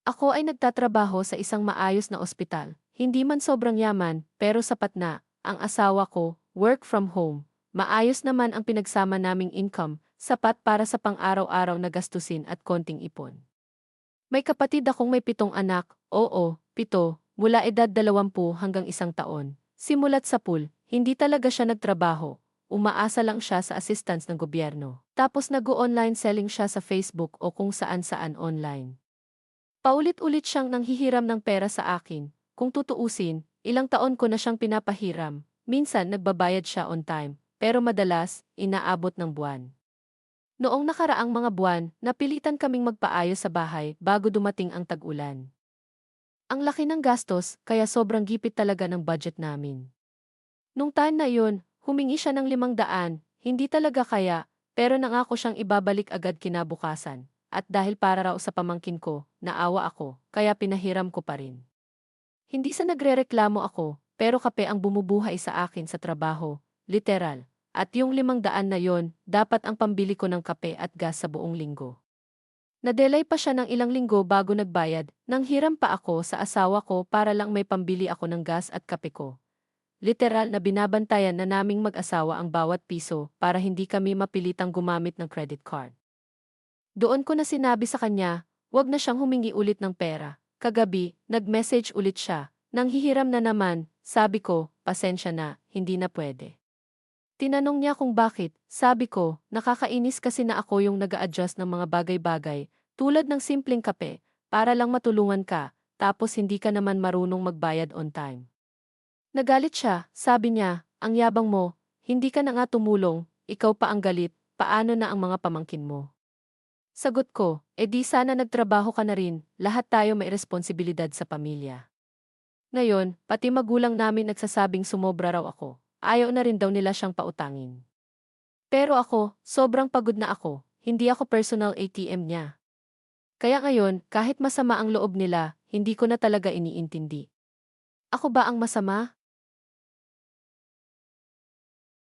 Ako ay nagtatrabaho sa isang maayos na ospital. Hindi man sobrang yaman, pero sapat na. Ang asawa ko, work from home. Maayos naman ang pinagsama naming income, sapat para sa pang-araw-araw na gastusin at konting ipon. May kapatid akong may 7 anak, oo, 7, mula edad 20 hanggang 1 taon. Simulat sa pool, hindi talaga siya nagtrabaho. Umaasa lang siya sa assistance ng gobyerno. Tapos nag-online selling siya sa Facebook o kung saan-saan online. Paulit-ulit siyang nanghihiram ng pera sa akin. Kung tutuusin, ilang taon ko na siyang pinapahiram. Minsan nagbabayad siya on time, pero madalas, inaabot ng buwan. Noong nakaraang mga buwan, napilitan kaming magpaayos sa bahay bago dumating ang tag-ulan. Ang laki ng gastos, kaya sobrang gipit talaga ng budget namin. Nung time na yun, humingi siya ng 500, hindi talaga kaya, pero nangako siyang ibabalik agad kinabukasan. At dahil para raw sa pamangkin ko, naawa ako, kaya pinahiram ko pa rin. Hindi sa nagrereklamo ako, pero kape ang bumubuhay sa akin sa trabaho, literal. At yung 500 na yon, dapat ang pambili ko ng kape at gas sa buong linggo. Nadelay pa siya ng ilang linggo bago nagbayad, nang hiram pa ako sa asawa ko para lang may pambili ako ng gas at kape ko. Literal na binabantayan na naming mag-asawa ang bawat piso para hindi kami mapilitang gumamit ng credit card. Doon ko na sinabi sa kanya, wag na siyang humingi ulit ng pera. Kagabi, nag-message ulit siya. Nang hihiram na naman, sabi ko, pasensya na, hindi na pwede. Tinanong niya kung bakit, sabi ko, nakakainis kasi na ako yung nag-a-adjust ng mga bagay-bagay, tulad ng simpleng kape, para lang matulungan ka, tapos hindi ka naman marunong magbayad on time. Nagalit siya, sabi niya, ang yabang mo, hindi ka na nga tumulong, ikaw pa ang galit, paano na ang mga pamangkin mo? Sagot ko, di sana nagtrabaho ka na rin, lahat tayo may responsibilidad sa pamilya. Ngayon, pati magulang namin nagsasabing sumobra raw ako. Ayaw na rin daw nila siyang pautangin. Pero ako, sobrang pagod na ako, hindi ako personal ATM niya. Kaya ngayon, kahit masama ang loob nila, hindi ko na talaga iniintindi. Ako ba ang masama?